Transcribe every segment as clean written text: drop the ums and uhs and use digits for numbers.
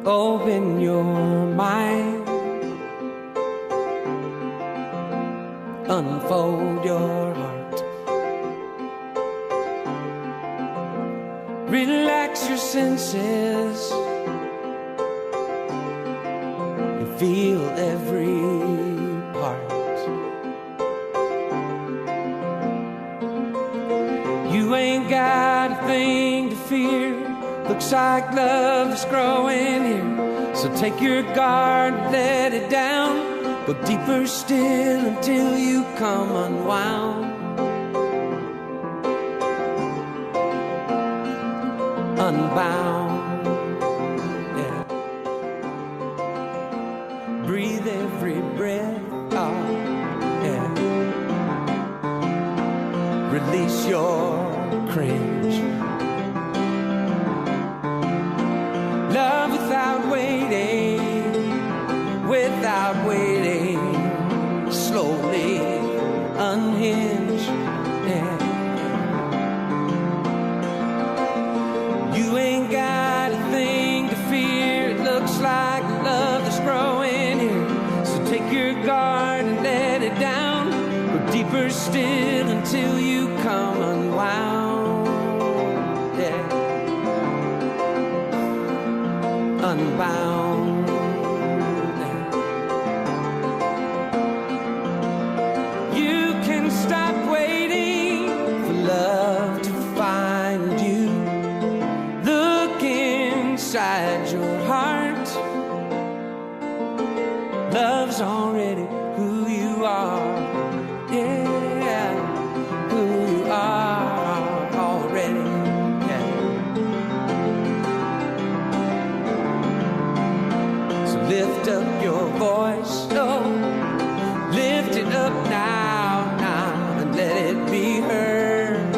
Open your mind, unfold your heart, relax your senses, and feel every part. You ain't got a thing to fear. Looks like love is growing here. So take your guard, let it down. Go deeper still until you come unwound. Unbound, yeah. Breathe every breath out, yeah. Release your cringe. Love without waiting, slowly unhinge, yeah. You ain't got a thing to fear. It looks like love is growing here. So take your guard and let it down. Go deeper still until you come unwound, yeah. Unbound. Stop waiting for love to find you. Look inside your heart. Love's already who you are. Yeah, who you are already. Yeah. So lift up your voice. Oh, lift it up now. Let it be heard,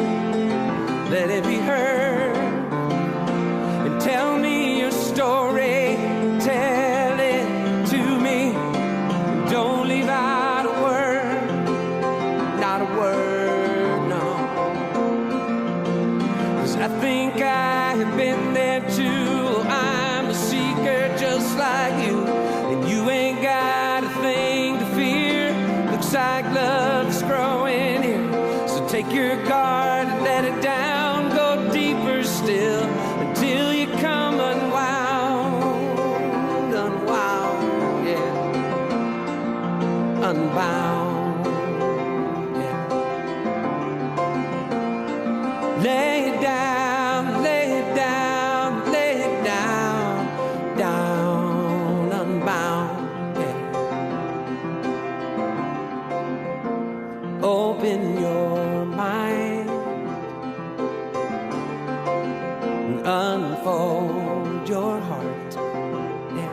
let it be heard, and tell me your story, tell it to me, don't leave out a word, not a word, no, 'cause I think I have been there too. I'm a seeker just like you, and you ain't got a thing to fear. Looks like love's growing here. So take your guard and let it down. Go deeper still until you come unwound. Unwound, yeah. Unbound, yeah. Lay it down, lay it down, lay it down, down, unbound. Open your mind and unfold your heart, yeah.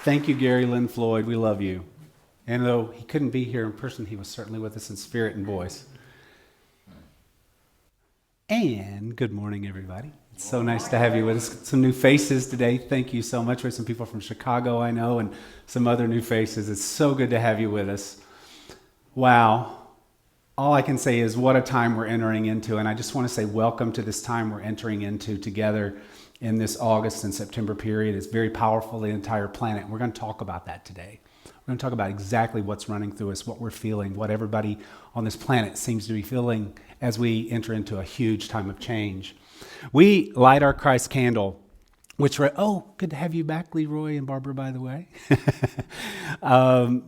Thank you, Gary, Lynn, Floyd. We love you. And though he couldn't be here in person, he was certainly with us in spirit and voice. And good morning, everybody. It's so nice to have you with us. Some new faces today. Thank you so much. We have some people from Chicago, I know, and some other new faces. It's so good to have you with us. Wow. All I can say is what a time we're entering into. And I just want to say welcome to this time we're entering into together in this August and September period. It's very powerful, the entire planet. We're going to talk about that today. We're going to talk about exactly what's running through us, what we're feeling, what everybody on this planet seems to be feeling as we enter into a huge time of change. We light our Christ candle, which good to have you back, Leroy and Barbara, by the way.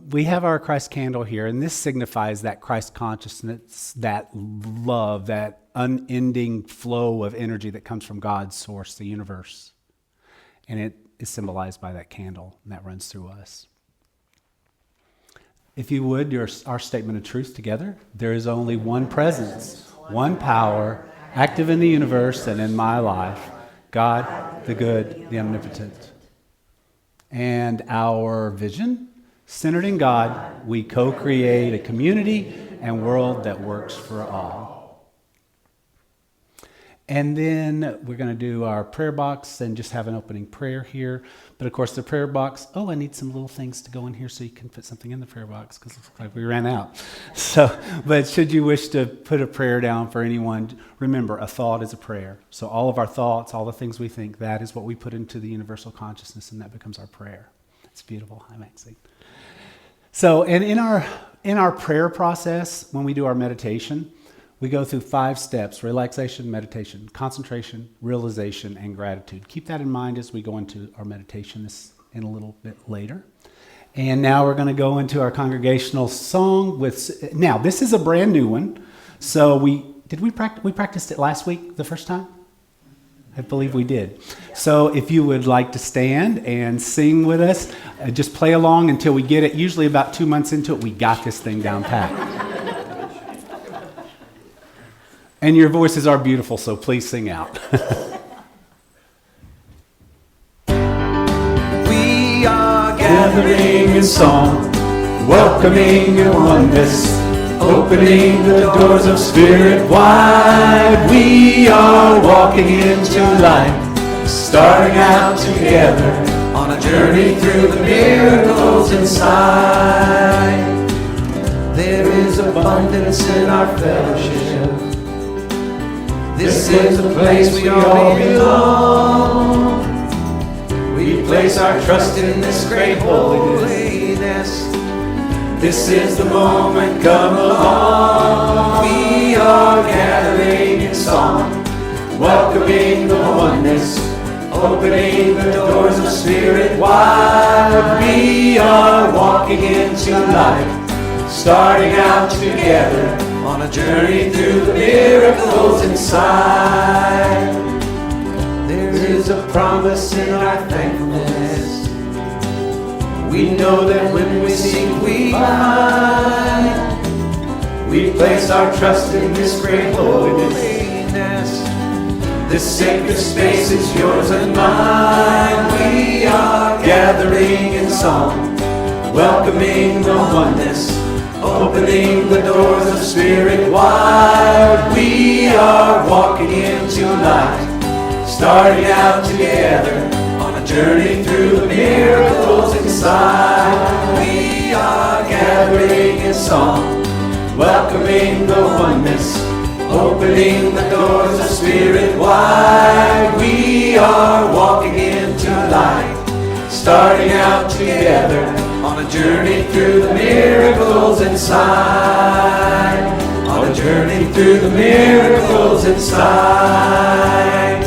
We have our Christ candle here, and this signifies that Christ consciousness, that love, that unending flow of energy that comes from God's source, the universe. And it is symbolized by that candle that runs through us. If you would, our statement of truth together. There is only one presence, one power, active in the universe and in my life. God, the good, the omnipotent. And our vision, centered in God, we co-create a community and world that works for all. And then we're going to do our prayer box and just have an opening prayer here. But of course, the prayer box, I need some little things to go in here so you can put something in the prayer box because it looks like we ran out. But should you wish to put a prayer down for anyone, remember, a thought is a prayer. So all of our thoughts, all the things we think, that is what we put into the universal consciousness, and that becomes our prayer. It's beautiful. Hi, Maxine. So, and in our prayer process, when we do our meditation, we go through 5 steps: relaxation, meditation, concentration, realization, and gratitude. Keep that in mind as we go into our meditation this in a little bit later. And now we're going to go into our congregational song. Now, this is a brand new one. So we practiced it last week the first time? I believe we did. So if you would like to stand and sing with us, just play along until we get it. Usually about 2 months into it, we got this thing down pat. And your voices are beautiful, so please sing out. We are Gathering in song, welcoming your oneness, opening the doors of spirit wide. We are walking into light, starting out together on a journey through the miracles inside. There is abundance in our fellowship. This is the place we all belong. We place our trust in this great holiness. This is the moment, come along. We are gathering in song, welcoming the oneness, opening the doors of spirit wide. We are walking into life, starting out together on a journey through the miracles inside. There is a promise in our thankfulness. We know that when we seek, we find. We place our trust in this great holiness. This sacred space is yours and mine. We are gathering in song, welcoming the oneness, opening the doors of spirit wide. We are walking into light, starting out together on a journey through the miracles inside. We are gathering in song, welcoming the oneness, opening the doors of spirit wide. We are walking into light, starting out together on a journey through the miracles inside. On a journey through the miracles inside.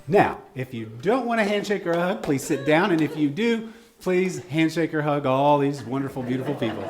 Now, if you don't want a handshake or a hug, please sit down. And if you do, please handshake or hug all these wonderful, beautiful people.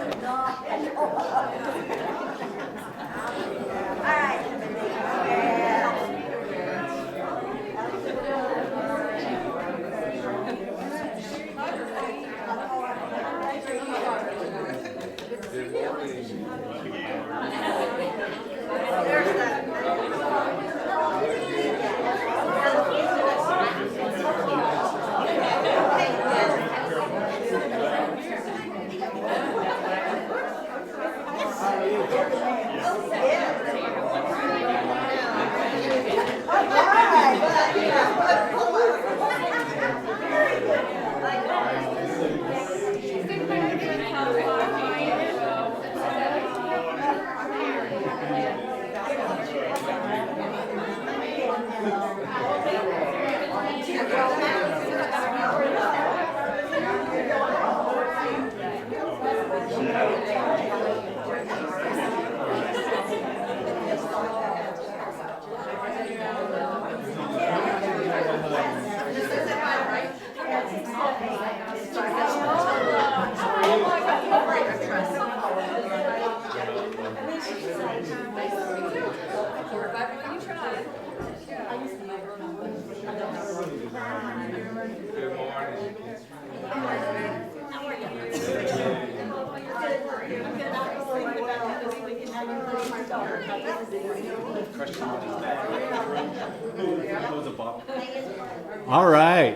All right.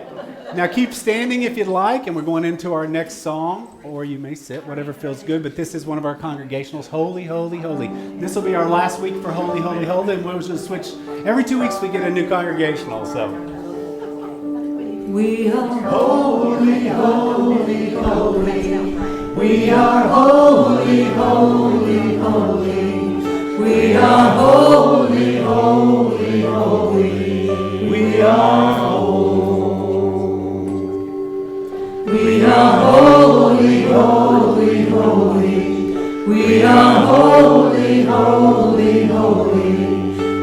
Now keep standing if you'd like, and we're going into our next song, or you may sit, whatever feels good, but this is one of our congregationals, Holy, Holy, Holy. This will be our last week for Holy, Holy, Holy, and we're going to switch. Every 2 weeks we get a new congregational, so. We are holy, holy, holy. We are holy, holy, holy. We are holy, holy, holy. We are holy. We are holy, holy, holy. We are holy, holy, holy.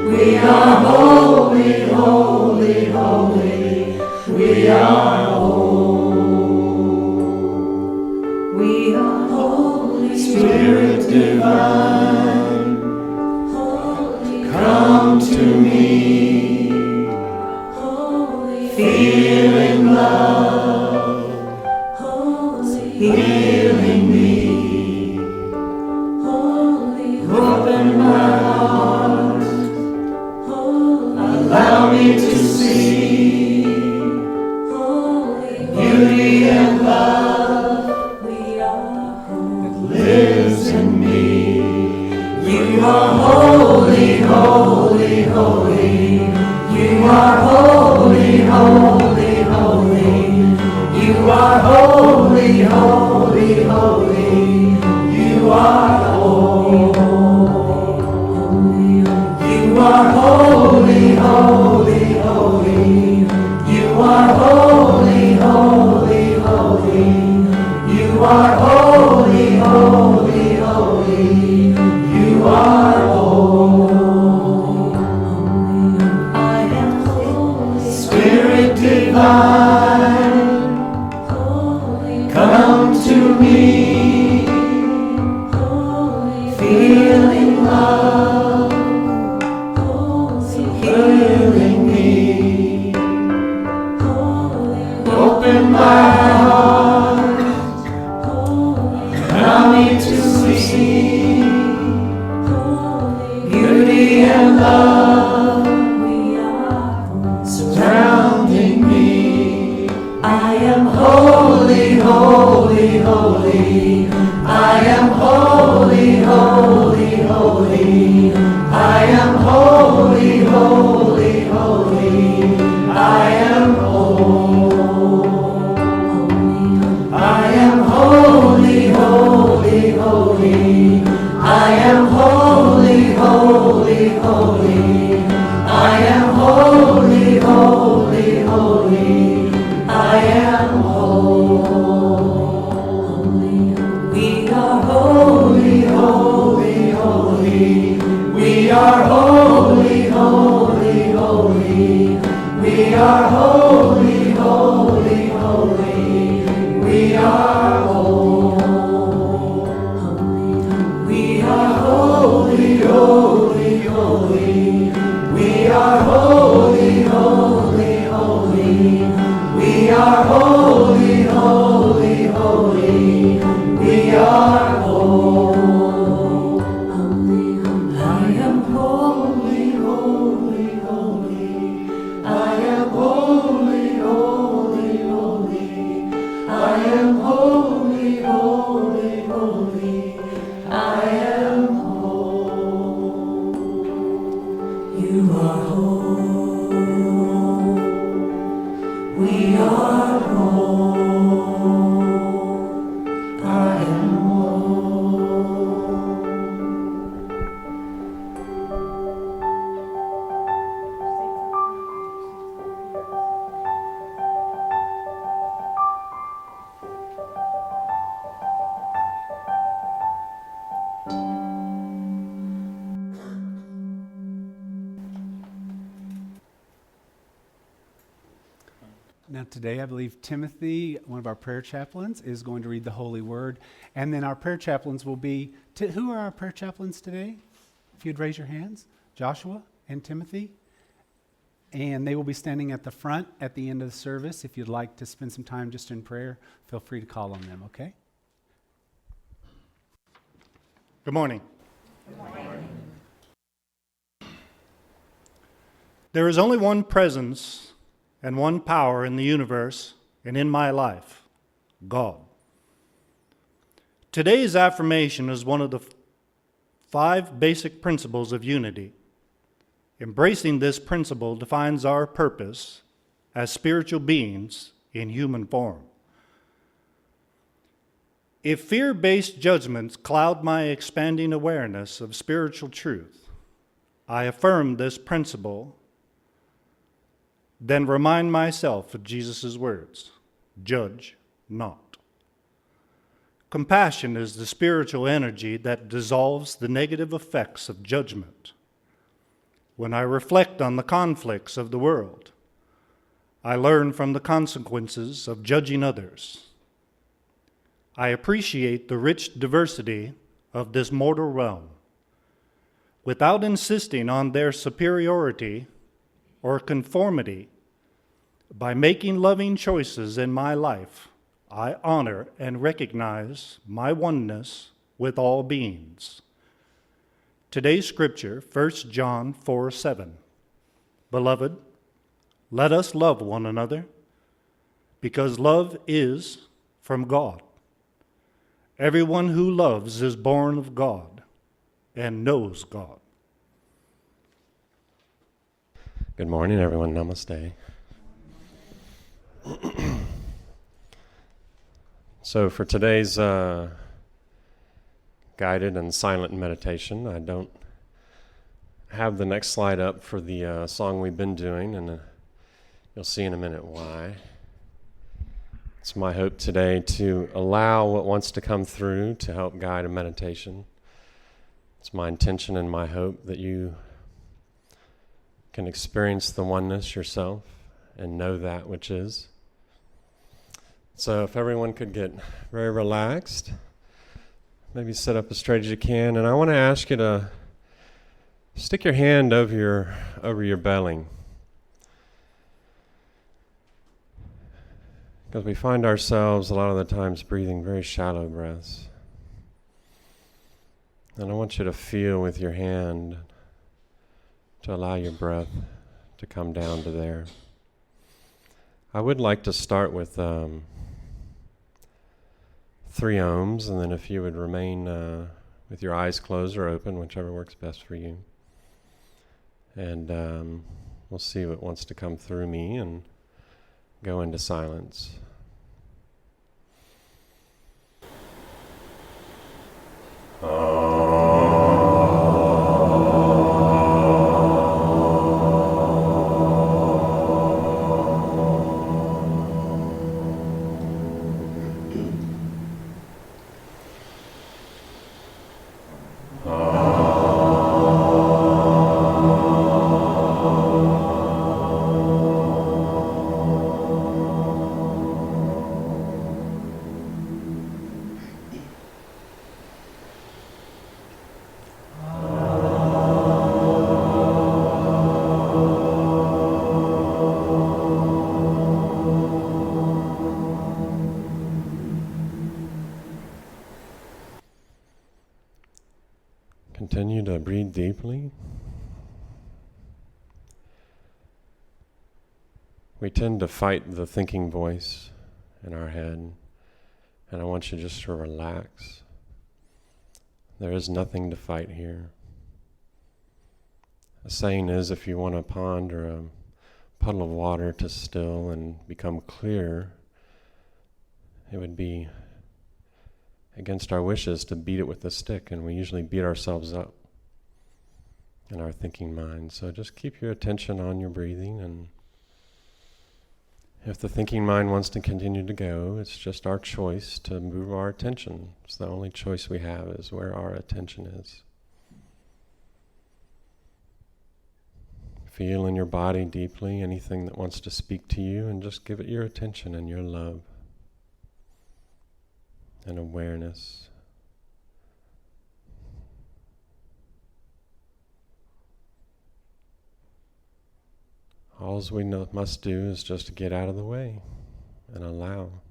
We are holy, holy, holy. We are holy. We are holy. Spirit divine, come to me. Feeling love, healing me. Open my heart, allow me to see beauty and love that lives in me. You are holy, holy, holy. You are holy, holy, holy. You are holy, holy, holy. You are holy. You are holy, holy, holy. You are holy, holy, holy. You are holy, holy, holy. You are holy. I am holy. Spirit divine, come to me. Feeling love, healing me. Open my heart, allow me to see beauty and love surrounding me. I am holy, holy, holy. I am holy, holy, holy. I am holy, holy, holy. I am holy. I am holy, holy, holy. I am holy, holy, holy. I am holy, holy, holy. I am holy. We are holy, holy, holy. We are holy, holy, holy. We are holy, holy, holy. We are holy. We are holy, holy, holy. We are holy, holy, holy. We are holy, holy, holy. We are holy. I am holy, holy, holy. I am holy, holy, holy. I am holy, holy, holy. I am holy. You are whole. We are whole. I am whole. Now today, I believe Timothy, one of our prayer chaplains, is going to read the Holy Word. And then our prayer chaplains will be, who are our prayer chaplains today? If you'd raise your hands. Joshua and Timothy. And they will be standing at the front at the end of the service. If you'd like to spend some time just in prayer, feel free to call on them, okay? Good morning. Good morning. There is only one presence and one power in the universe and in my life, God. Today's affirmation is one of the 5 basic principles of unity. Embracing this principle defines our purpose as spiritual beings in human form. If fear-based judgments cloud my expanding awareness of spiritual truth, I affirm this principle, then remind myself of Jesus' words, "Judge not." Compassion is the spiritual energy that dissolves the negative effects of judgment. When I reflect on the conflicts of the world, I learn from the consequences of judging others. I appreciate the rich diversity of this mortal realm. Without insisting on their superiority or conformity, by making loving choices in my life, I honor and recognize my oneness with all beings. Today's scripture, 1 John 4:7. Beloved, let us love one another, because love is from God. Everyone who loves is born of God and knows God. Good morning, everyone. Namaste. So for today's guided and silent meditation, I don't have the next slide up for the song we've been doing, and you'll see in a minute why. It's my hope today to allow what wants to come through to help guide a meditation. It's my intention and my hope that you can experience the oneness yourself and know that which is. So if everyone could get very relaxed, maybe sit up as straight as you can, and I want to ask you to stick your hand over your belly. Because we find ourselves a lot of the times breathing very shallow breaths. And I want you to feel with your hand to allow your breath to come down to there. I would like to start with 3 ohms, and then if you would remain with your eyes closed or open, whichever works best for you. And we'll see what wants to come through me and go into silence. Continue to breathe deeply. We tend to fight the thinking voice in our head, and I want you just to relax. There is nothing to fight here. A saying is, if you want a pond or a puddle of water to still and become clear, it would be against our wishes to beat it with a stick, and we usually beat ourselves up in our thinking mind. So just keep your attention on your breathing, and if the thinking mind wants to continue to go, it's just our choice to move our attention. It's the only choice we have, is where our attention is. Feel in your body deeply anything that wants to speak to you, and just give it your attention and your love and awareness. All we must do is just to get out of the way and allow.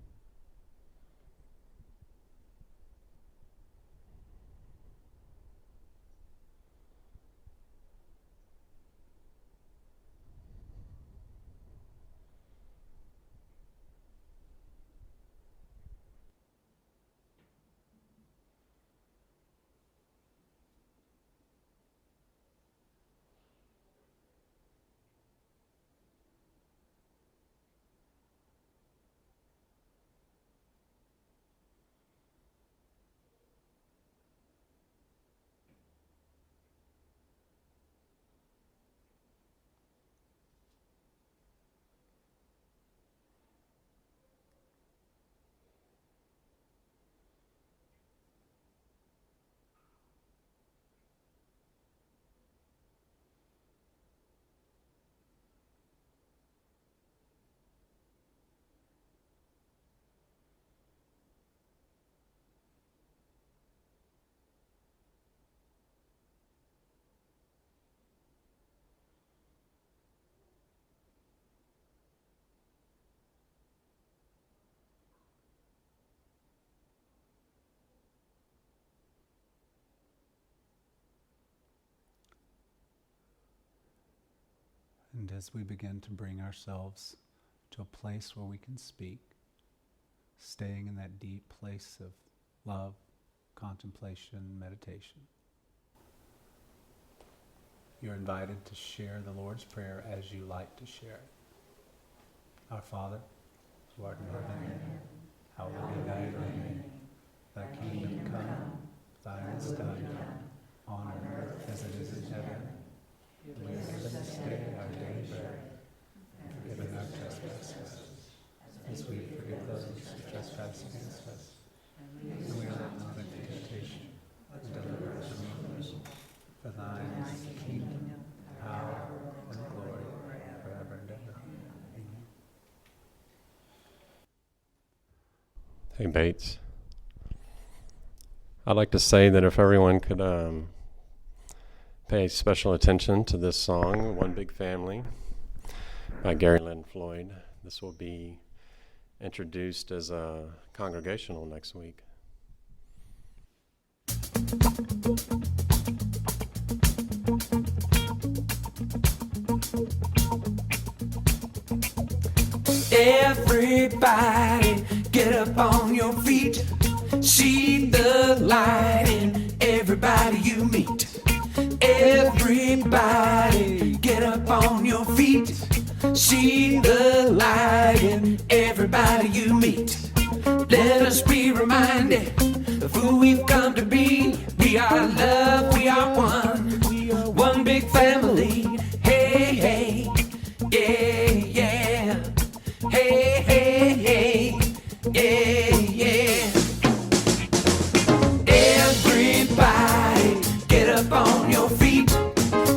And as we begin to bring ourselves to a place where we can speak, staying in that deep place of love, contemplation, meditation, you're invited to share the Lord's Prayer as you like to share it. Our Father, who art in heaven, hallowed be thy name. Thy kingdom come, thine is done, on earth as it is in heaven. Give us this day our daily bread, and forgive us our trespasses, as we forgive those who trespass against us. And we are not into temptation, but deliver us from evil. For thine is the kingdom, power, and glory, forever and ever. Amen. Hey, Bates. I'd like to say that if everyone could pay special attention to this song, One Big Family, by Lynn, Floyd. This will be introduced as a congregational next week. Everybody get up on your feet, see the light in everybody you meet. Everybody get up on your feet, see the light in everybody you meet. Let us be reminded of who we've come to be. We are love, we are one, one big family. Hey, hey, yeah, yeah. Hey, hey, hey, yeah, yeah. Everybody get up on your feet,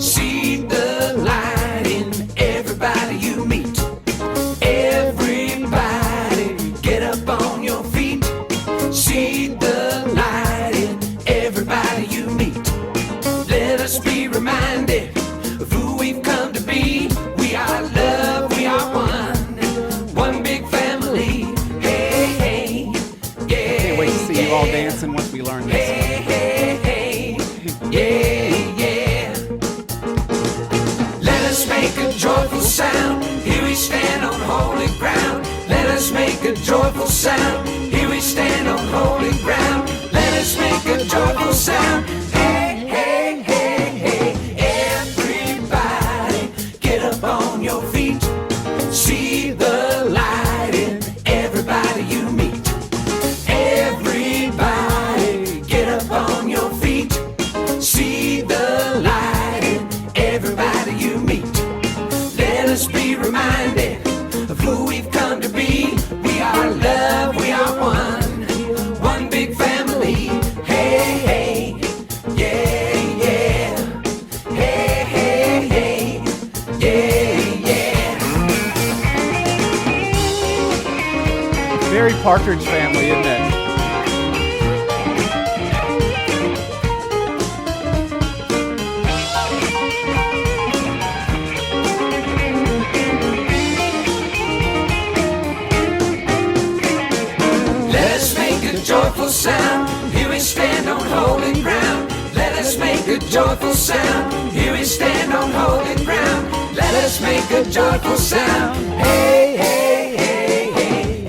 see the light in everybody you meet. Everybody get up on your feet, see the light in everybody you meet. Let us be reminded of who we've come to be. We are love, we are one, one big family. Hey, hey, yeah. Can't wait to see you all dancing once we learn this. Hey, hey, hey, yeah, yeah. Let us make a joyful sound. Here we stand on holy ground. Let us make a joyful sound. Here we stand on holy ground. Let us make a joyful sound. Hey, hey, hey, hey. Everybody get up on your feet, see the light in everybody you meet. Everybody get up on your feet, see the light in everybody you meet. Let us be reminded of who we've come to be. We are love, we are one, one big family. Hey, hey, yeah, yeah. Hey, hey, hey, yeah, yeah. Very Partridge Family, isn't it? Let us make a joyful sound. Here we stand on holy ground. Let us make a joyful sound. Here we stand on holy ground. Let us make a joyful sound. Hey, hey, hey, hey.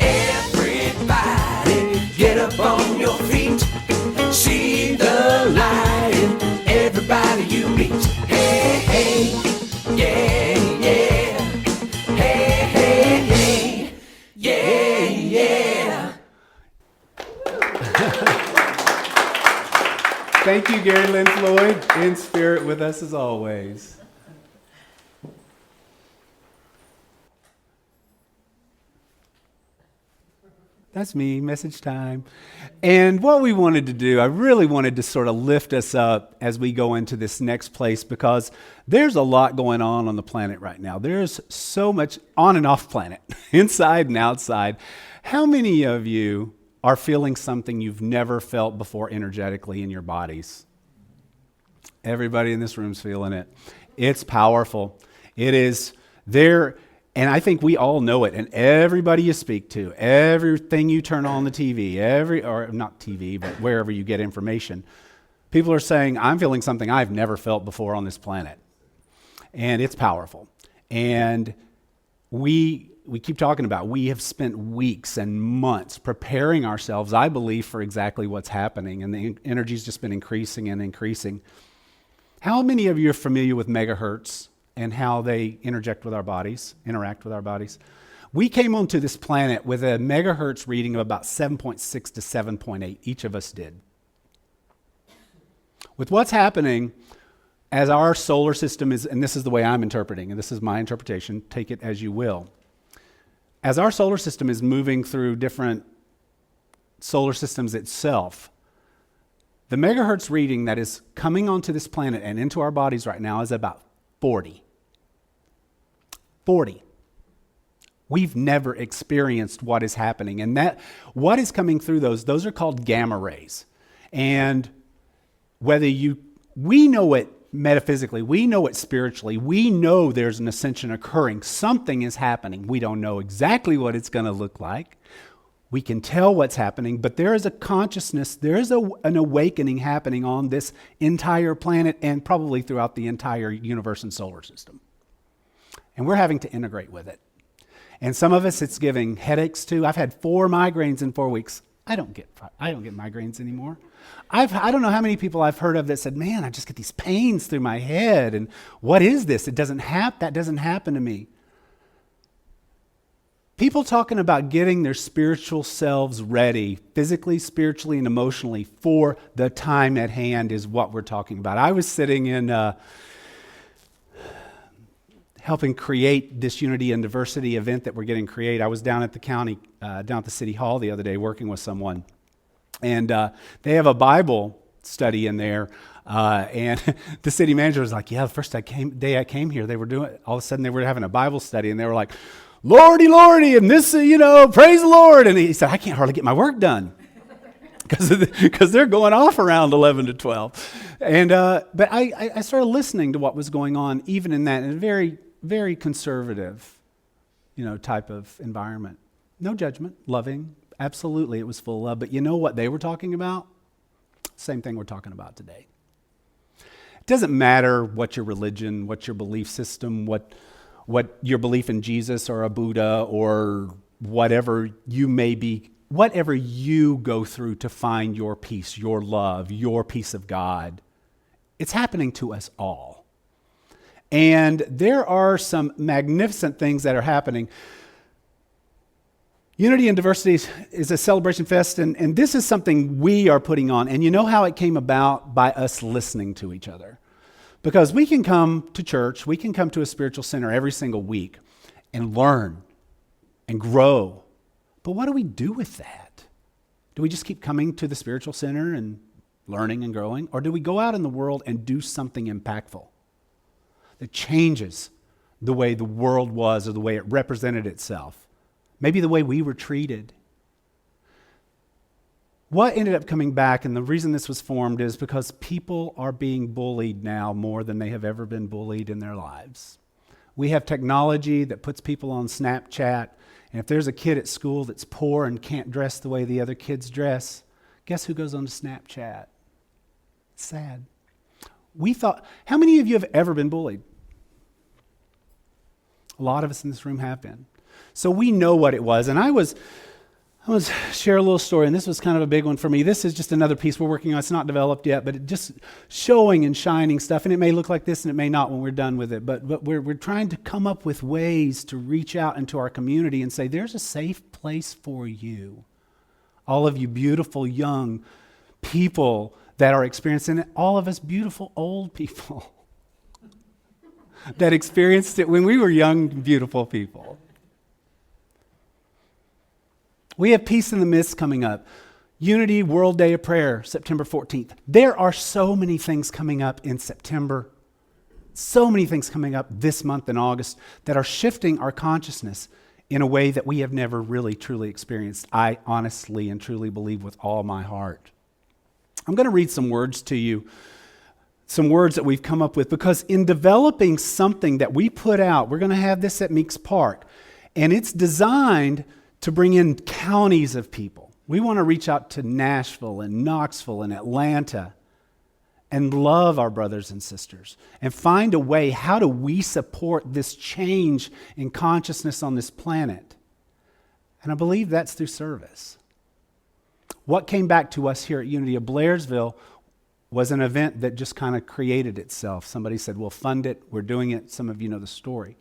Everybody get up on your feet, see the light in everybody you meet. Hey, hey, yeah, yeah. Hey, hey, hey, yeah, yeah. Thank you, Lynn, Floyd, in spirit with us as always. That's me, message time. And what we wanted to do, I really wanted to sort of lift us up as we go into this next place, because there's a lot going on the planet right now. There's so much on and off planet, inside and outside. How many of you are feeling something you've never felt before energetically in your bodies? Everybody in this room's feeling it. It's powerful. It is there. And I think we all know it. And everybody you speak to, everything you turn on the TV, or not TV, but wherever you get information, people are saying, I'm feeling something I've never felt before on this planet. And it's powerful. And we keep talking about, we have spent weeks and months preparing ourselves, I believe, for exactly what's happening. And the energy's just been increasing and increasing. How many of you are familiar with megahertz and how they interact with our bodies? We came onto this planet with a megahertz reading of about 7.6 to 7.8. Each of us did. With what's happening as our solar system is, and this is the way I'm interpreting, and this is my interpretation, take it as you will. As our solar system is moving through different solar systems itself, the megahertz reading that is coming onto this planet and into our bodies right now is about 40. 40. We've never experienced what is happening. And that what is coming through those are called gamma rays. And we know it metaphysically, we know it spiritually, we know there's an ascension occurring. Something is happening. We don't know exactly what it's going to look like. We can tell what's happening, but there is a consciousness, there is an awakening happening on this entire planet and probably throughout the entire universe and solar system. And we're having to integrate with it. And some of us it's giving headaches too. I've had 4 migraines in 4 weeks. I don't get migraines anymore. I don't know how many people I've heard of that said, man, I just get these pains through my head. And what is this? That doesn't happen to me. People talking about getting their spiritual selves ready, physically, spiritually, and emotionally for the time at hand is what we're talking about. I was sitting in helping create this unity and diversity event that we're getting created. I was down at the county, down at the city hall the other day working with someone. And they have a Bible study in there. And the city manager was like, yeah, the first day I came here, they were doing, all of a sudden they were having a Bible study and they were like, Lordy, Lordy, and this, praise the Lord. And he said, I can't hardly get my work done because they're going off around 11 to 12. And but I started listening to what was going on, even in that, in a very, very conservative, type of environment. No judgment, loving, absolutely, it was full of love. But you know what they were talking about? Same thing we're talking about today. It doesn't matter what your religion, what your belief system, what your belief in Jesus or a Buddha or whatever you may be, whatever you go through to find your peace, your love, your peace of God, it's happening to us all. And there are some magnificent things that are happening. Unity and Diversity is a celebration fest, and this is something we are putting on. And you know how it came about? By us listening to each other. Because we can come to church, we can come to a spiritual center every single week and learn and grow. But what do we do with that? Do we just keep coming to the spiritual center and learning and growing? Or do we go out in the world and do something impactful that changes the way the world was or the way it represented itself? Maybe the way we were treated. What ended up coming back, and the reason this was formed, is because people are being bullied now more than they have ever been bullied in their lives. We have technology that puts people on Snapchat, and if there's a kid at school that's poor and can't dress the way the other kids dress, guess who goes on to Snapchat? It's sad. How many of you have ever been bullied? A lot of us in this room have been. So we know what it was, and I was share a little story, and this was kind of a big one for me. This is just another piece we're working on. It's not developed yet, but it just showing and shining stuff, and it may look like this and it may not when we're done with it, but we're trying to come up with ways to reach out into our community and say, there's a safe place for you. All of you beautiful young people that are experiencing it, all of us beautiful old people that experienced it when we were young, beautiful people. We have Peace in the Midst coming up. Unity World Day of Prayer, September 14th. There are so many things coming up in September, so many things coming up this month in August that are shifting our consciousness in a way that we have never really truly experienced. I honestly and truly believe with all my heart. I'm going to read some words to you, some words that we've come up with, because in developing something that we put out, we're going to have this at Meeks Park, and it's designed to bring in counties of people. We want to reach out to Nashville and Knoxville and Atlanta and love our brothers and sisters and find a way, how do we support this change in consciousness on this planet? And I believe that's through service. What came back to us here at Unity of Blairsville was an event that just kind of created itself. Somebody said, we'll fund it, we're doing it. Some of you know the story.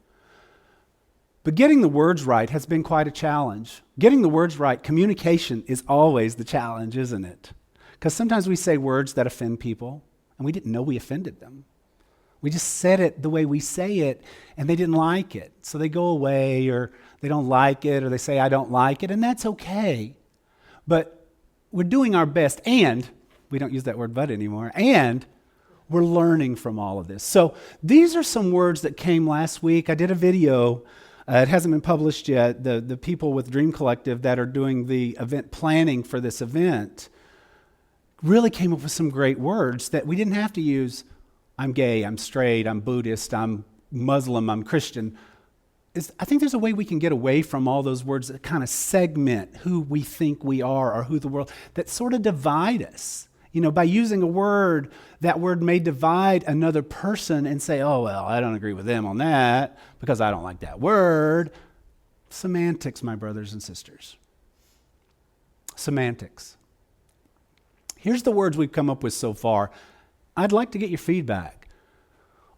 But getting the words right has been quite a challenge. Getting the words right, communication is always the challenge, isn't it? Because sometimes we say words that offend people, and we didn't know we offended them. We just said it the way we say it, and they didn't like it. So they go away, or they don't like it, or they say, I don't like it, and that's okay. But we're doing our best, and we don't use that word but anymore, and we're learning from all of this. So these are some words that came last week. I did a video. It hasn't been published yet. The people with Dream Collective that are doing the event planning for this event really came up with some great words that we didn't have to use. I'm gay, I'm straight, I'm Buddhist, I'm Muslim, I'm Christian. I think there's a way we can get away from all those words that kind of segment who we think we are or who the world, that sort of divide us. You know, by using a word, that word may divide another person and say, oh, well, I don't agree with them on that because I don't like that word. Semantics, my brothers and sisters. Semantics. Here's the words we've come up with so far. I'd like to get your feedback.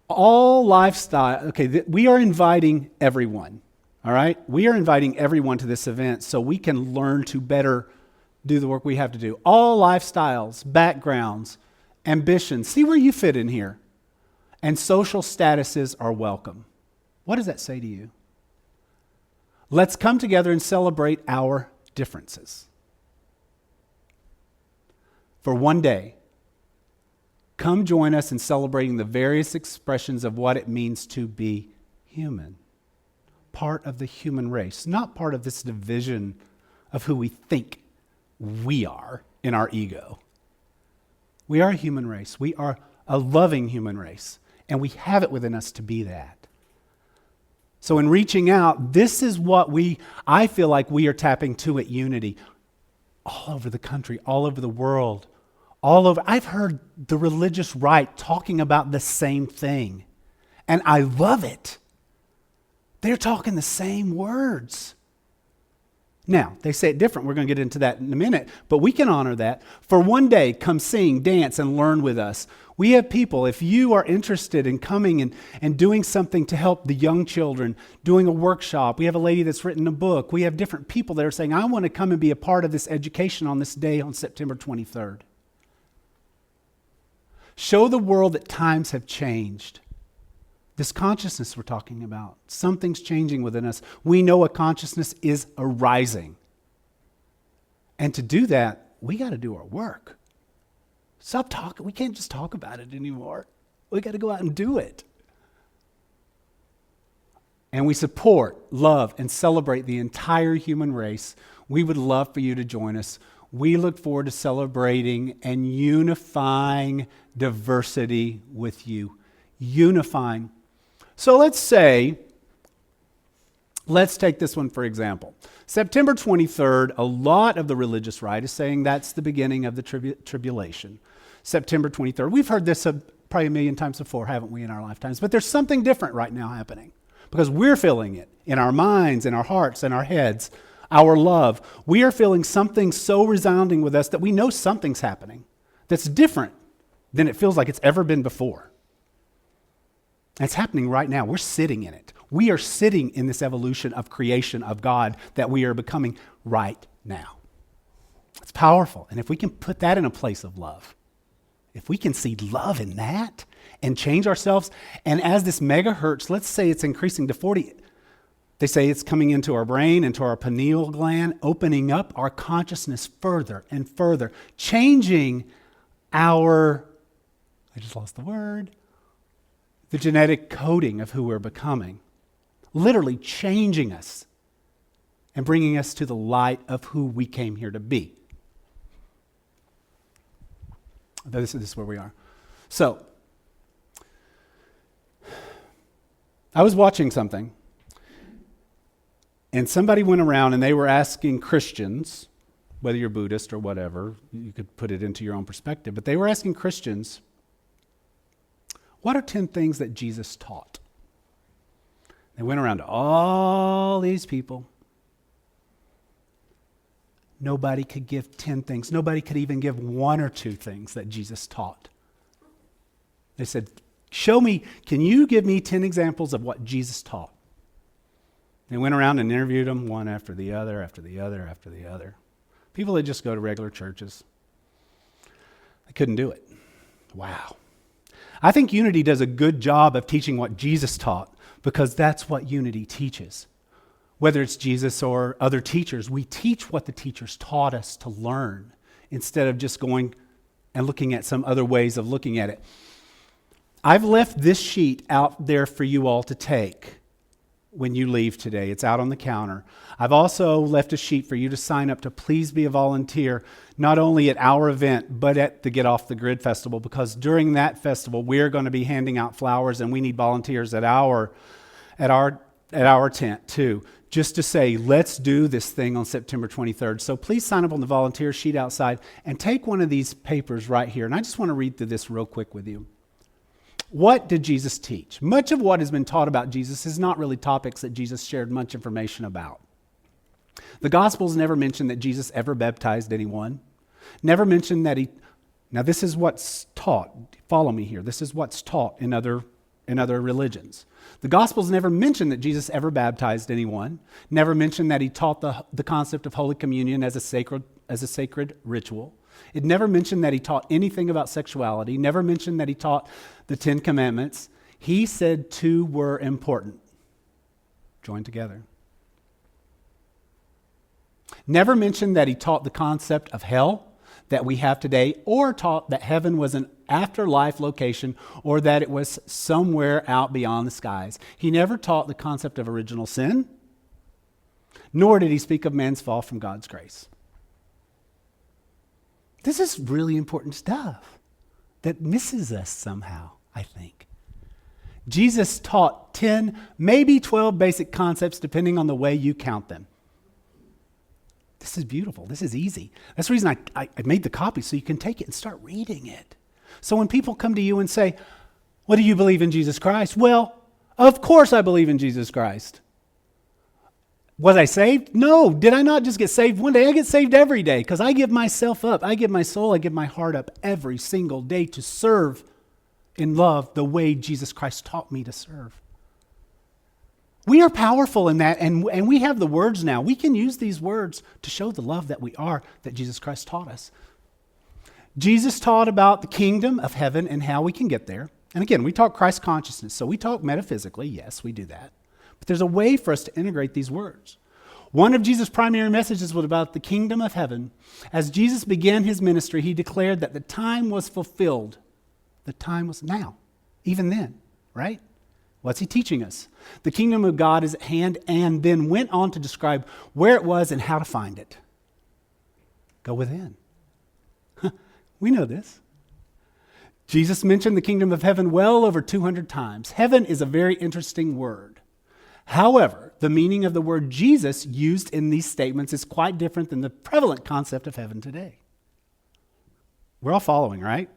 All lifestyle, we are inviting everyone, all right? We are inviting everyone to this event so we can learn to better do the work we have to do. All lifestyles, backgrounds, ambitions. See where you fit in here. And social statuses are welcome. What does that say to you? Let's come together and celebrate our differences. For one day, come join us in celebrating the various expressions of what it means to be human. Part of the human race, not part of this division of who we think we are in our ego. We are a human race. We are a loving human race, and we have it within us to be that. So in reaching out, this is what I feel like we are tapping to at Unity. All over the country, all over the world, all over. I've heard the religious right talking about the same thing, and I love it. They're talking the same words. Now, they say it different. We're going to get into that in a minute, but we can honor that. For one day, come sing, dance, and learn with us. We have people, if you are interested in coming and doing something to help the young children, doing a workshop, we have a lady that's written a book. We have different people that are saying, I want to come and be a part of this education on this day on September 23rd. Show the world that times have changed. This consciousness we're talking about, something's changing within us. We know a consciousness is arising. And to do that, we got to do our work. Stop talking. We can't just talk about it anymore. We got to go out and do it. And we support, love, and celebrate the entire human race. We would love for you to join us. We look forward to celebrating and unifying diversity with you. Unifying. So let's take this one for example. September 23rd, a lot of the religious right is saying that's the beginning of the tribulation. September 23rd. We've heard this probably a million times before, haven't we, in our lifetimes? But there's something different right now happening because we're feeling it in our minds, in our hearts, in our heads, our love. We are feeling something so resounding with us that we know something's happening that's different than it feels like it's ever been before. It's happening right now. We're sitting in it. We are sitting in this evolution of creation of God that we are becoming right now. It's powerful. And if we can put that in a place of love, if we can see love in that and change ourselves, and as this megahertz, let's say it's increasing to 40, they say it's coming into our brain, into our pineal gland, opening up our consciousness further and further, changing the genetic coding of who we're becoming, literally changing us and bringing us to the light of who we came here to be. This is where we are. So, I was watching something, and somebody went around and they were asking Christians, whether you're Buddhist or whatever, you could put it into your own perspective, but they were asking Christians, What are 10 things that Jesus taught? They went around to all these people. Nobody could give 10 things. Nobody could even give 1 or 2 things that Jesus taught. They said, show me, can you give me 10 examples of what Jesus taught? They went around and interviewed them one after the other, after the other, after the other. People that just go to regular churches. They couldn't do it. Wow. I think Unity does a good job of teaching what Jesus taught because that's what Unity teaches. Whether it's Jesus or other teachers, we teach what the teachers taught us to learn instead of just going and looking at some other ways of looking at it. I've left this sheet out there for you all to take when you leave today. It's out on the counter. I've also left a sheet for you to sign up to please be a volunteer, not only at our event, but at the Get Off the Grid Festival, because during that festival, we're going to be handing out flowers, and we need volunteers at our tent too, just to say, let's do this thing on September 23rd. So please sign up on the volunteer sheet outside and take one of these papers right here. And I just want to read through this real quick with you. What did Jesus teach? Much of what has been taught about Jesus is not really topics that Jesus shared much information about. The Gospels never mention that Jesus ever baptized anyone. Never mention that now this is what's taught. Follow me here. This is what's taught in other religions. The Gospels never mention that Jesus ever baptized anyone. Never mention that he taught the concept of Holy Communion as a sacred ritual. It never mentioned that he taught anything about sexuality. Never mentioned that he taught the 10 Commandments. He said 2 were important. Join together. Never mentioned that he taught the concept of hell that we have today, or taught that heaven was an afterlife location, or that it was somewhere out beyond the skies. He never taught the concept of original sin, nor did he speak of man's fall from God's grace. This is really important stuff that misses us somehow, I think. Jesus taught 10, maybe 12 basic concepts depending on the way you count them. This is beautiful. This is easy. That's the reason I made the copy, so you can take it and start reading it. So when people come to you and say, what do you believe in Jesus Christ? Well, of course I believe in Jesus Christ. Was I saved? No. Did I not just get saved one day? I get saved every day because I give myself up. I give my soul, I give my heart up every single day to serve in love the way Jesus Christ taught me to serve. We are powerful in that, and we have the words now. We can use these words to show the love that we are, that Jesus Christ taught us. Jesus taught about the kingdom of heaven and how we can get there. And again, we talk Christ consciousness, so we talk metaphysically. Yes, we do that. But there's a way for us to integrate these words. One of Jesus' primary messages was about the kingdom of heaven. As Jesus began his ministry, he declared that the time was fulfilled. The time was now, even then, right? What's he teaching us? The kingdom of God is at hand, and then went on to describe where it was and how to find it. Go within. We know this. Jesus mentioned the kingdom of heaven well over 200 times. Heaven is a very interesting word. However, the meaning of the word Jesus used in these statements is quite different than the prevalent concept of heaven today. We're all following, right?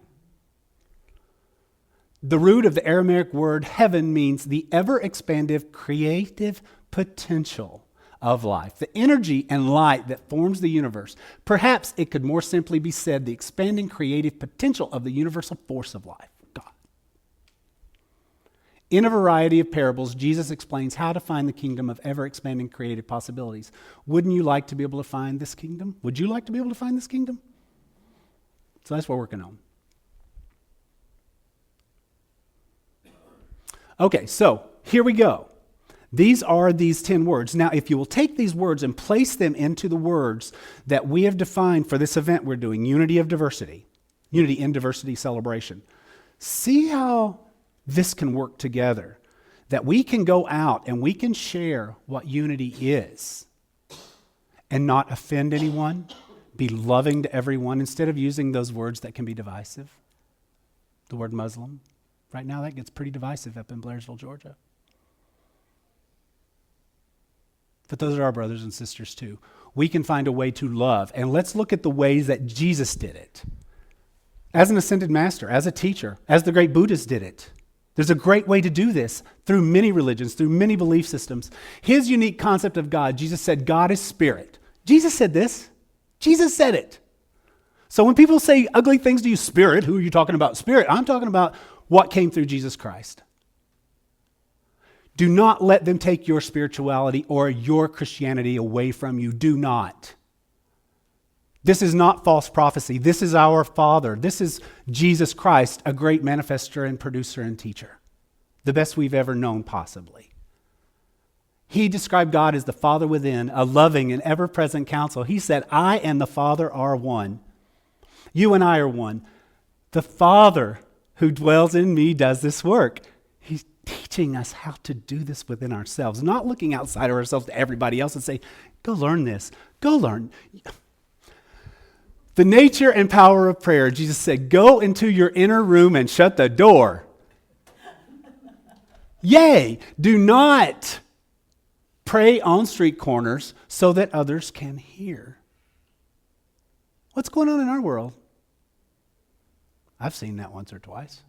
The root of the Aramaic word heaven means the ever-expansive creative potential of life, the energy and light that forms the universe. Perhaps it could more simply be said the expanding creative potential of the universal force of life, God. In a variety of parables, Jesus explains how to find the kingdom of ever-expanding creative possibilities. Wouldn't you like to be able to find this kingdom? Would you like to be able to find this kingdom? So that's what we're working on. Okay, so here we go. These are these 10 words. Now, if you will take these words and place them into the words that we have defined for this event we're doing, Unity of Diversity, Unity in Diversity Celebration, see how this can work together, that we can go out and we can share what unity is and not offend anyone, be loving to everyone, instead of using those words that can be divisive. The word Muslim. Right now, that gets pretty divisive up in Blairsville, Georgia. But those are our brothers and sisters too. We can find a way to love. And let's look at the ways that Jesus did it. As an ascended master, as a teacher, as the great Buddhists did it. There's a great way to do this through many religions, through many belief systems. His unique concept of God, Jesus said, God is spirit. Jesus said this. Jesus said it. So when people say ugly things to you, spirit, who are you talking about? Spirit. I'm talking about what came through Jesus Christ. Do not let them take your spirituality or your Christianity away from you. Do not. This is not false prophecy. This is our Father. This is Jesus Christ, a great manifester and producer and teacher. The best we've ever known, possibly. He described God as the Father within, a loving and ever-present counsel. He said, I and the Father are one. You and I are one. The Father who dwells in me does this work. He's teaching us how to do this within ourselves, not looking outside of ourselves to everybody else and say, go learn this. Go learn. The nature and power of prayer, Jesus said, go into your inner room and shut the door. Yea, do not pray on street corners so that others can hear. What's going on in our world? I've seen that once or twice.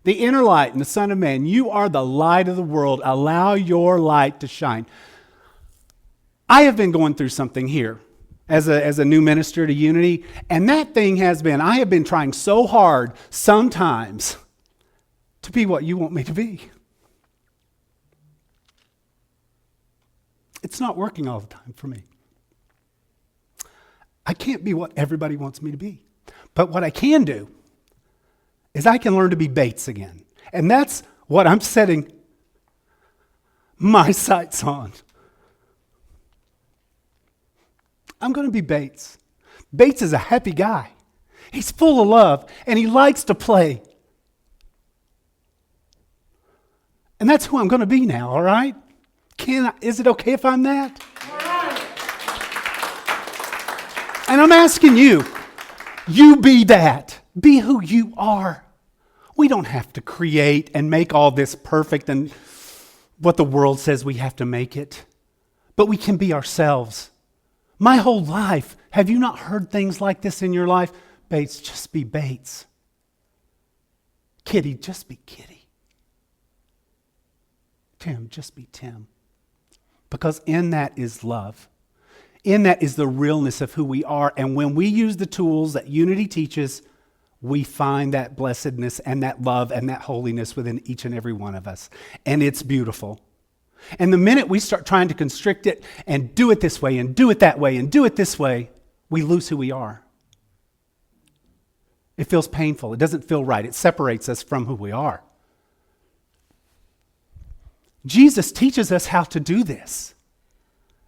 The inner light and the Son of Man, you are the light of the world. Allow your light to shine. I have been going through something here as a new minister to Unity, and that thing has been, I have been trying so hard sometimes to be what you want me to be. It's not working all the time for me. I can't be what everybody wants me to be. But what I can do is I can learn to be Bates again. And that's what I'm setting my sights on. I'm going to be Bates. Bates is a happy guy. He's full of love, and he likes to play. And that's who I'm going to be now, all right? Is it okay if I'm that? And I'm asking you, you be that. Be who you are. We don't have to create and make all this perfect and what the world says we have to make it. But we can be ourselves. My whole life, have you not heard things like this in your life? Bates, just be Bates. Kitty, just be Kitty. Tim, just be Tim. Because in that is love. In that is the realness of who we are. And when we use the tools that Unity teaches, we find that blessedness and that love and that holiness within each and every one of us. And it's beautiful. And the minute we start trying to constrict it and do it this way and do it that way and do it this way, we lose who we are. It feels painful. It doesn't feel right. It separates us from who we are. Jesus teaches us how to do this.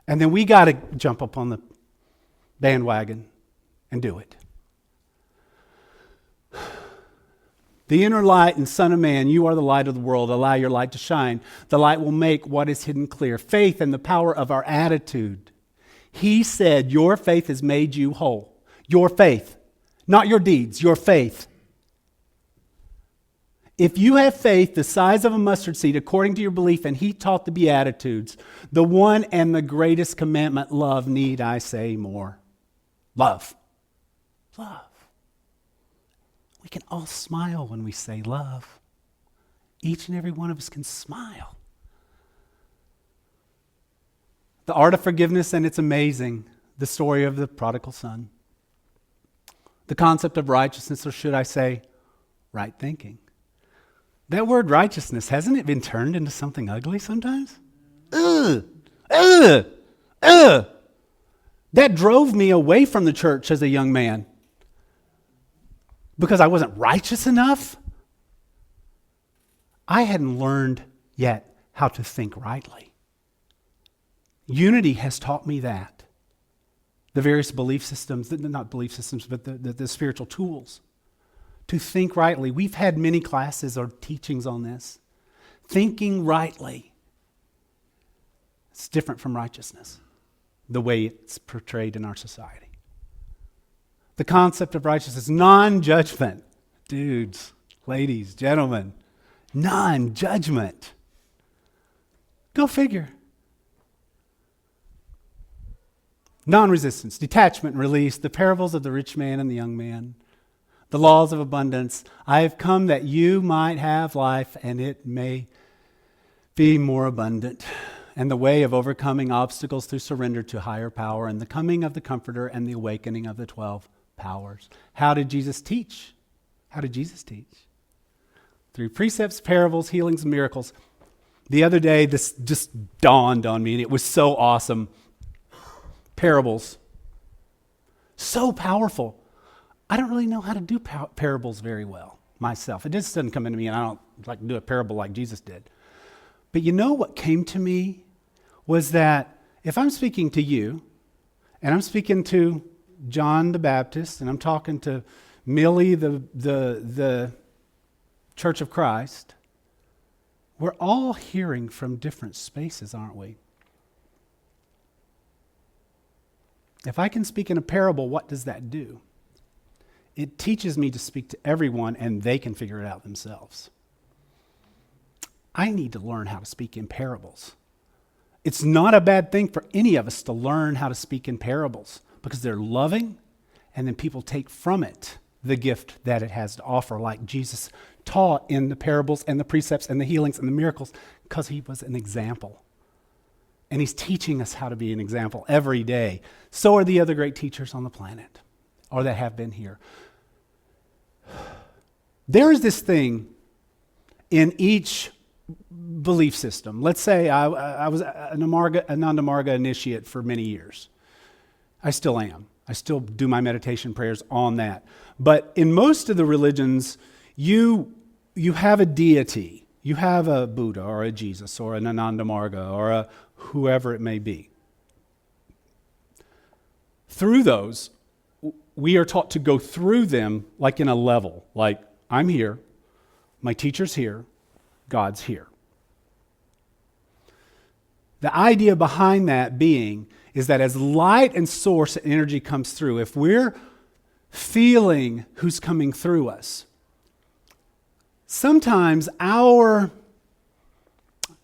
And then we got to jump up on the bandwagon and do it. The inner light and Son of Man, you are the light of the world. Allow your light to shine. The light will make what is hidden clear. Faith and the power of our attitude. He said, your faith has made you whole. Your faith, not your deeds, your faith. If you have faith the size of a mustard seed according to your belief, and he taught the Beatitudes, the one and the greatest commandment, love, need I say more? Love. Love. We can all smile when we say love. Each and every one of us can smile. The art of forgiveness, and it's amazing, the story of the prodigal son. The concept of righteousness, or should I say, right thinking. That word righteousness, hasn't it been turned into something ugly sometimes? Ugh! Ugh! Ugh! That drove me away from the church as a young man. Because I wasn't righteous enough. I hadn't learned yet how to think rightly. Unity has taught me that. The various belief systems, not belief systems, but the spiritual tools. To think rightly. We've had many classes or teachings on this. Thinking rightly. It's different from righteousness, the way it's portrayed in our society. The concept of righteousness, non-judgment. Dudes, ladies, gentlemen, non-judgment. Go figure. Non-resistance, detachment and release, the parables of the rich man and the young man. the laws of abundance. I have come that you might have life and it may be more abundant. And the way of overcoming obstacles through surrender to higher power and the coming of the Comforter and the awakening of the 12 powers. How did Jesus teach? How did Jesus teach? Through precepts, parables, healings, and miracles. The other day, this just dawned on me, and it was so awesome. Parables. So powerful. I don't really know how to do parables very well myself. It just doesn't come into me, and I don't like to do a parable like Jesus did. But you know what came to me was that if I'm speaking to you, and I'm speaking to John the Baptist, and I'm talking to Millie, the Church of Christ, we're all hearing from different spaces, aren't we? If I can speak in a parable, what does that do? It teaches me to speak to everyone, and they can figure it out themselves. I need to learn how to speak in parables. It's not a bad thing for any of us to learn how to speak in parables because they're loving, and then people take from it the gift that it has to offer, like Jesus taught in the parables and the precepts and the healings and the miracles, because he was an example. And he's teaching us how to be an example every day. So are the other great teachers on the planet, or that have been here. There is this thing in each belief system. Let's say I was a Nanda Marga initiate for many years. I still am. I still do my meditation prayers on that. But in most of the religions, you have a deity. You have a Buddha or a Jesus or an Ananda Marga or a whoever it may be. Through those, we are taught to go through them like in a level. Like, I'm here, my teacher's here, God's here. The idea behind that being is that as light and source and energy comes through, if we're feeling who's coming through us, sometimes our,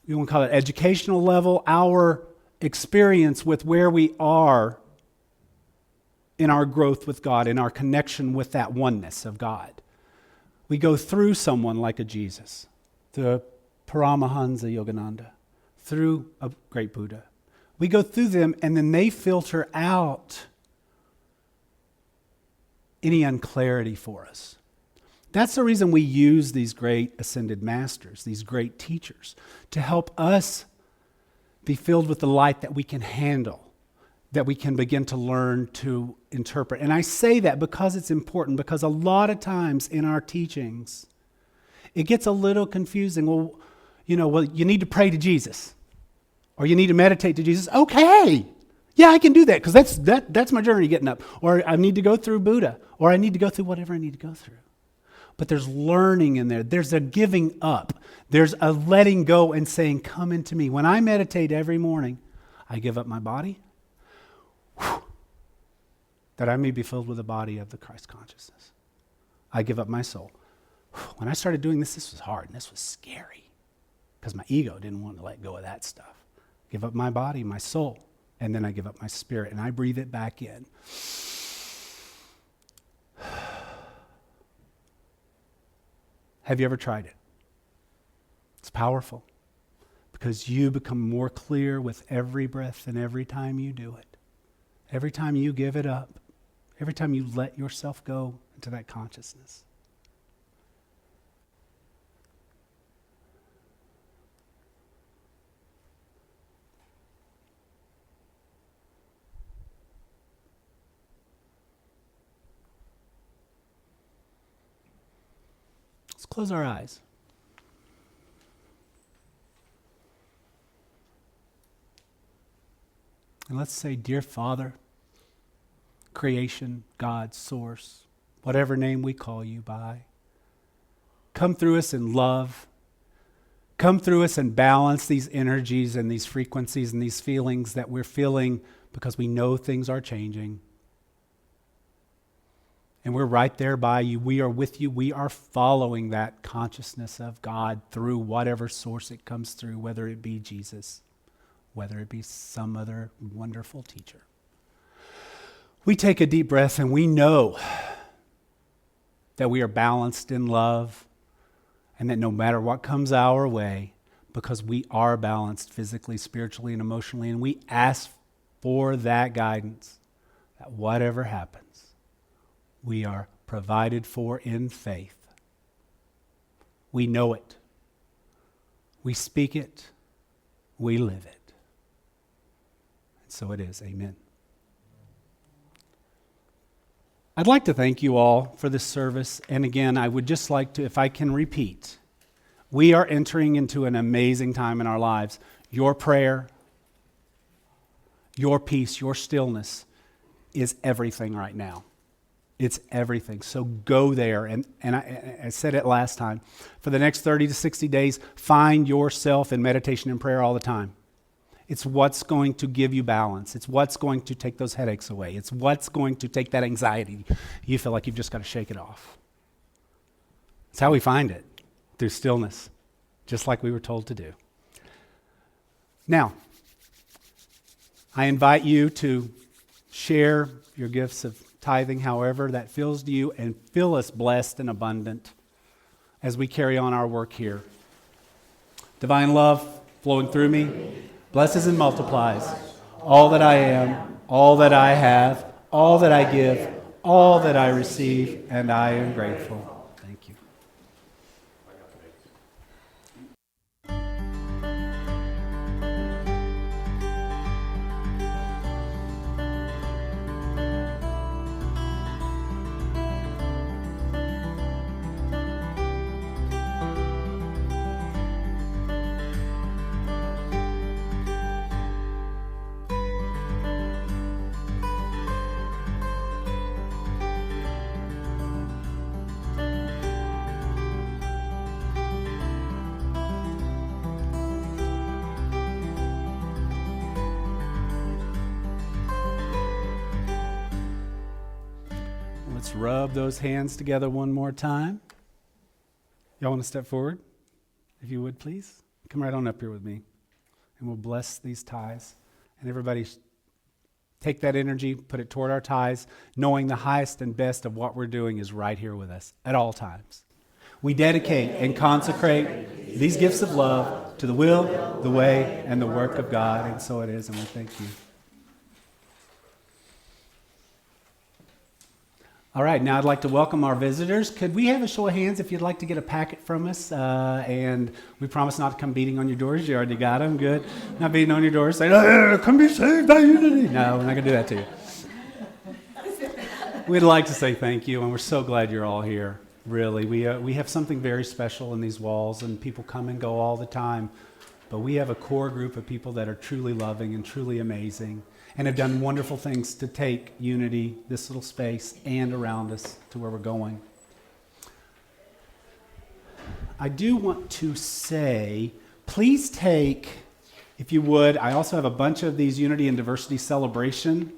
you want to call it educational level, our experience with where we are in our growth with God, in our connection with that oneness of God. We go through someone like a Jesus, the Paramahansa Yogananda, through a great Buddha. We go through them and then they filter out any unclarity for us. That's the reason we use these great ascended masters, these great teachers, to help us be filled with the light that we can handle, that we can begin to learn to interpret. And I say that because it's important, because a lot of times in our teachings, it gets a little confusing. Well, you need to pray to Jesus, or you need to meditate to Jesus. Okay, yeah, I can do that, because that's my journey getting up. Or I need to go through Buddha, or I need to go through whatever I need to go through. But there's learning in there. There's a giving up. There's a letting go and saying, come into me. When I meditate every morning, I give up my body, that I may be filled with the body of the Christ consciousness. I give up my soul. When I started doing this was hard and this was scary because my ego didn't want to let go of that stuff. Give up my body, my soul, and then I give up my spirit and I breathe it back in. Have you ever tried it? It's powerful because you become more clear with every breath and every time you do it. Every time you give it up, every time you let yourself go into that consciousness. Let's close our eyes. And let's say, dear Father, creation, God, source, whatever name we call you by, come through us in love. Come through us and balance these energies and these frequencies and these feelings that we're feeling because we know things are changing. And we're right there by you. We are with you. We are following that consciousness of God through whatever source it comes through, whether it be Jesus, whether it be some other wonderful teacher. We take a deep breath and we know that we are balanced in love, and that no matter what comes our way, because we are balanced physically, spiritually, and emotionally, and we ask for that guidance, that whatever happens, we are provided for in faith. We know it. We speak it. We live it. And so it is. Amen. I'd like to thank you all for this service. And again, I would just like to, if I can repeat, we are entering into an amazing time in our lives. Your prayer, your peace, your stillness is everything right now. It's everything. So go there. And I said it last time. For the next 30 to 60 days, find yourself in meditation and prayer all the time. It's what's going to give you balance. It's what's going to take those headaches away. It's what's going to take that anxiety. You feel like you've just got to shake it off. It's how we find it, through stillness, just like we were told to do. Now, I invite you to share your gifts of tithing, however that feels to you, and feel us blessed and abundant as we carry on our work here. Divine love flowing through me blesses and multiplies all that I am, all that I have, all that I give, all that I receive, and I am grateful. Thank you. Let's rub those hands together one more time. Y'all want to step forward? If you would, please. Come right on up here with me. And we'll bless these ties. And everybody take that energy, put it toward our ties, knowing the highest and best of what we're doing is right here with us at all times. We dedicate and consecrate these gifts of love to the will, the way, and the work of God. And so it is, and we thank you. All right, now I'd like to welcome our visitors. Could we have a show of hands if you'd like to get a packet from us? And we promise not to come beating on your doors. You already got them, good. Not beating on your doors, saying, oh, come be saved by unity. No, we're not going to do that to you. We'd like to say thank you, and we're so glad you're all here, really. We have something very special in these walls, and people come and go all the time. But we have a core group of people that are truly loving and truly amazing, and have done wonderful things to take unity, this little space, and around us to where we're going. I do want to say, please take, if you would, I also have a bunch of these unity and diversity celebration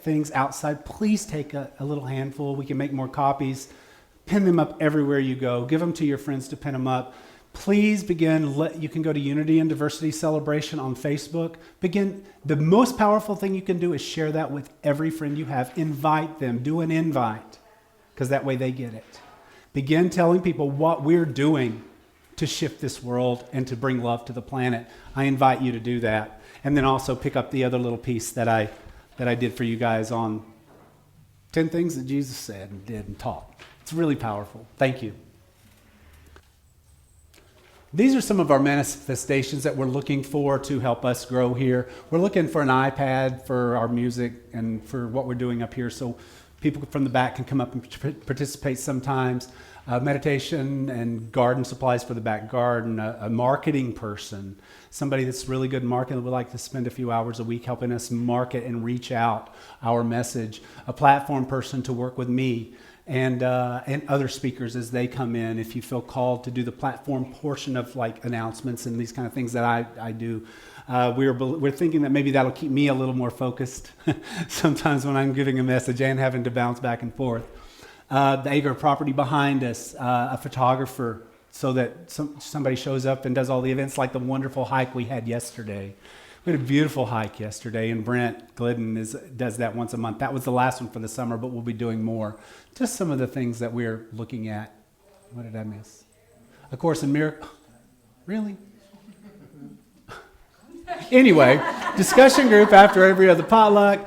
things outside. Please take a little handful. We can make more copies. Pin them up everywhere you go. Give them to your friends to pin them up. Please begin, you can go to Unity and Diversity Celebration on Facebook. The most powerful thing you can do is share that with every friend you have. Invite them, do an invite, because that way they get it. Begin telling people what we're doing to shift this world and to bring love to the planet. I invite you to do that. And then also pick up the other little piece that I did for you guys on 10 things that Jesus said and did and taught. It's really powerful. Thank you. These are some of our manifestations that we're looking for to help us grow here. We're looking for an iPad for our music and for what we're doing up here, so people from the back can come up and participate sometimes. Meditation and garden supplies for the back garden. A marketing person, somebody that's really good in marketing that would like to spend a few hours a week helping us market and reach out our message. A platform person to work with me. And other speakers as they come in, if you feel called to do the platform portion of like announcements and these kind of things that I do. We're thinking that maybe that'll keep me a little more focused sometimes when I'm giving a message and having to bounce back and forth. The acre property behind us, a photographer, so that somebody shows up and does all the events like the wonderful hike we had yesterday. We had a beautiful hike yesterday, and Brent Glidden does that once a month. That was the last one for the summer, but we'll be doing more. Just some of the things that we're looking at. What did I miss? A Course in Miracles. Really? Anyway, discussion group after every other potluck.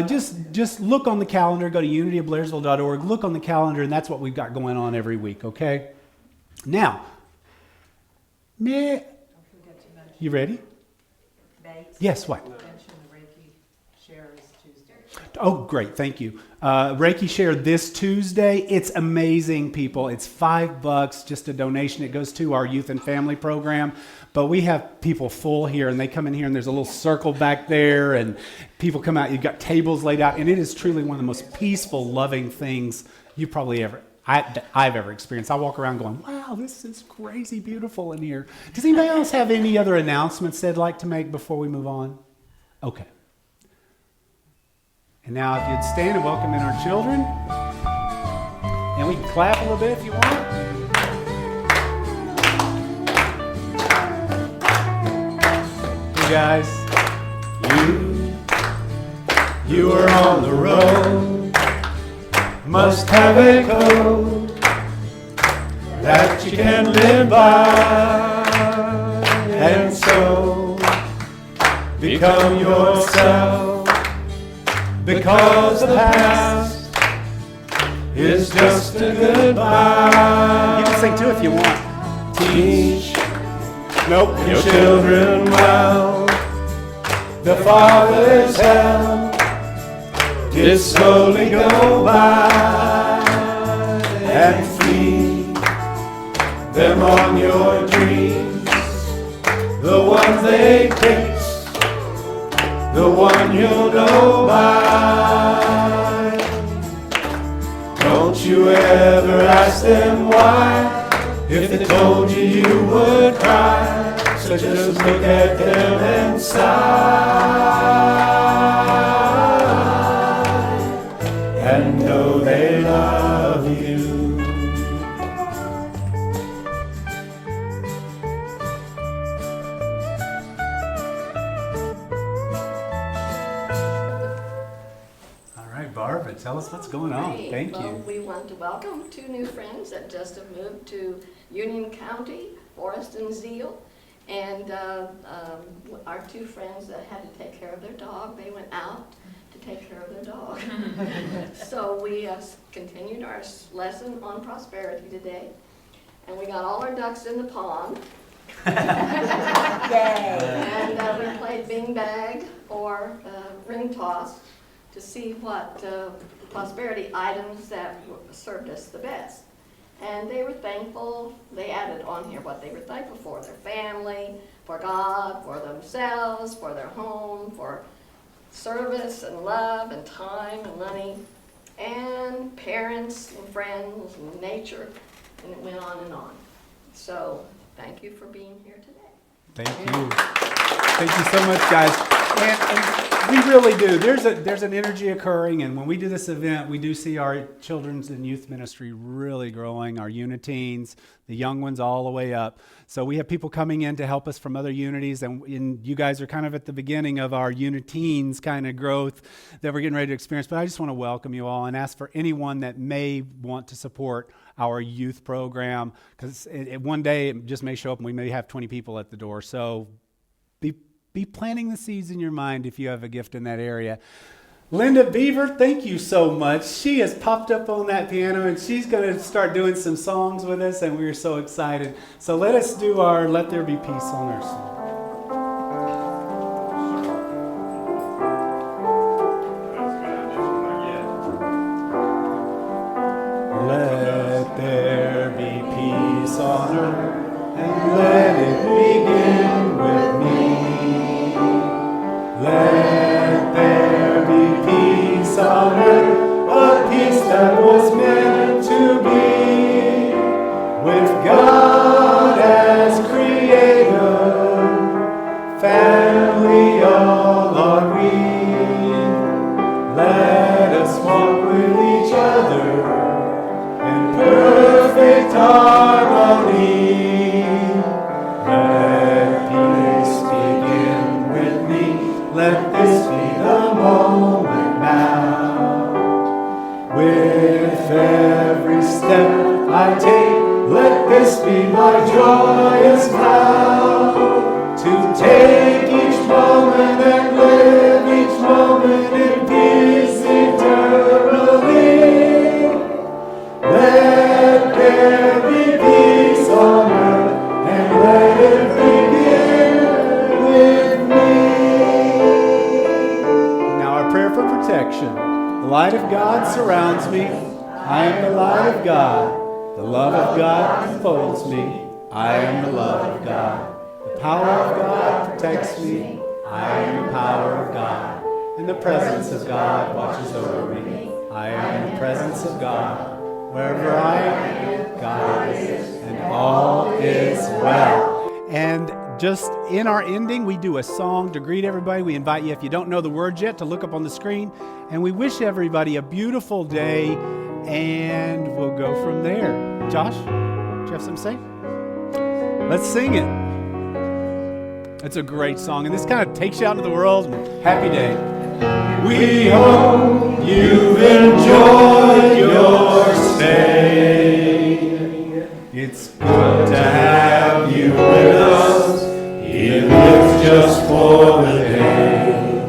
Just look on the calendar. Go to unityofblairsville.org. Look on the calendar, and that's what we've got going on every week, okay? Now, you ready? Yes, what? Oh, great. Thank you. Reiki Share this Tuesday. It's amazing, people. It's $5, just a donation. It goes to our youth and family program. But we have people full here, and they come in here, and there's a little circle back there, and people come out. You've got tables laid out, and it is truly one of the most peaceful, loving things you probably I've ever experienced. I walk around going, wow, this is crazy beautiful in here. Does anybody else have any other announcements they'd like to make before we move on? Okay. And now if you'd stand and welcome in our children. And we can clap a little bit if you want. Hey guys. You are on the road, must have a code that you can live by, and so become yourself, because the past is just a goodbye. You can sing too if you want. Teach your children well, the Father's hell did slowly go by, and free them on your dreams, the ones they picked, the one you'll know by. Don't you ever ask them why, if they told you you would cry, so just look at them and sigh. And know they love you. All right, Barbara, tell us what's going on. Great. Thank Well, you. we want to welcome two new friends that just have moved to Union County, Forrest and Zeal. And our two friends that had to take care of their dog, they went out to take care of their dog. So we continued our lesson on prosperity today, and we got all our ducks in the pond. Yay! And we played bing bag or ring toss to see what prosperity items that served us the best. And they were thankful. They added on here what they were thankful for: their family, for God, for themselves, for their home, for service and love and time and money, and parents and friends and nature, and it went on and on. So thank you for being here today. Thank you. Thank you so much, guys. And we really do. There's an energy occurring, and when we do this event, we do see our children's and youth ministry really growing, our uniteens, the young ones all the way up. So we have people coming in to help us from other unities, and you guys are kind of at the beginning of our uniteens kind of growth that we're getting ready to experience. But I just want to welcome you all and ask for anyone that may want to support our youth program, because one day it just may show up and we may have 20 people at the door. So be planting the seeds in your mind if you have a gift in that area. Linda Beaver, thank you so much. She has popped up on that piano, and she's going to start doing some songs with us, and we're so excited. So let us do our Let There Be Peace on our song. Let there be peace on earth, and let it begin with me. Let there be peace on earth, a peace that was meant to be, with God as creator, family all are we. Let us walk with each other in perfect harmony. Let peace begin with me. I take. Let this be my joyous vow, to take each moment and live each moment in peace eternally. Let there be peace on earth, and let it begin with me. Now our prayer for protection. The light of God surrounds me. I am the light of God. The love of God enfolds me. I am the love of God. The power of God protects me. I am the power of God. And the presence of God watches over me. I am the presence of God. Wherever I am, God is, and all is well. And just in our ending, we do a song to greet everybody. We invite you, if you don't know the words yet, to look up on the screen. And we wish everybody a beautiful day, and we'll go from there. Josh, do you have something to say? Let's sing it. It's a great song, and this kind of takes you out into the world. Happy day. We hope you've enjoyed your stay. It's good to have you with us, even if it's just for the day.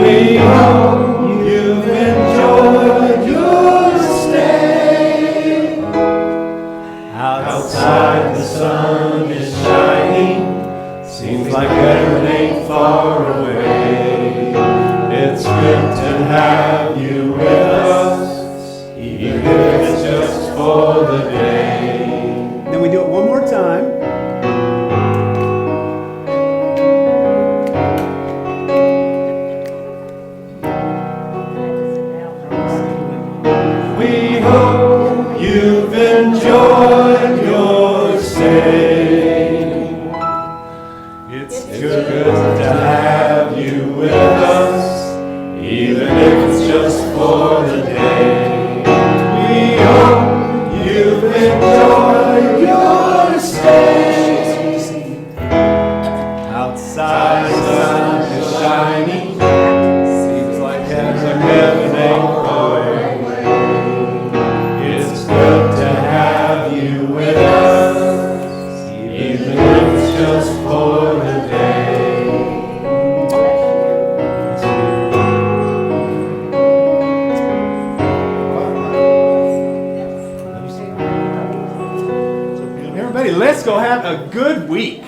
We hope you've enjoyed your stay. Outside the sun is shining, seems like heaven ain't far away. It's good to have you with us, even if it's just for the day. Then we do it one more time. We hope you've enjoyed your stay. It's good to have you with us, even if it's just for the day. We hope you've enjoyed your stay. Outside the sun is shining, seems like heaven ain't far away. It's good to have you with us, even if it's just for the day. Everybody, let's go have a good week.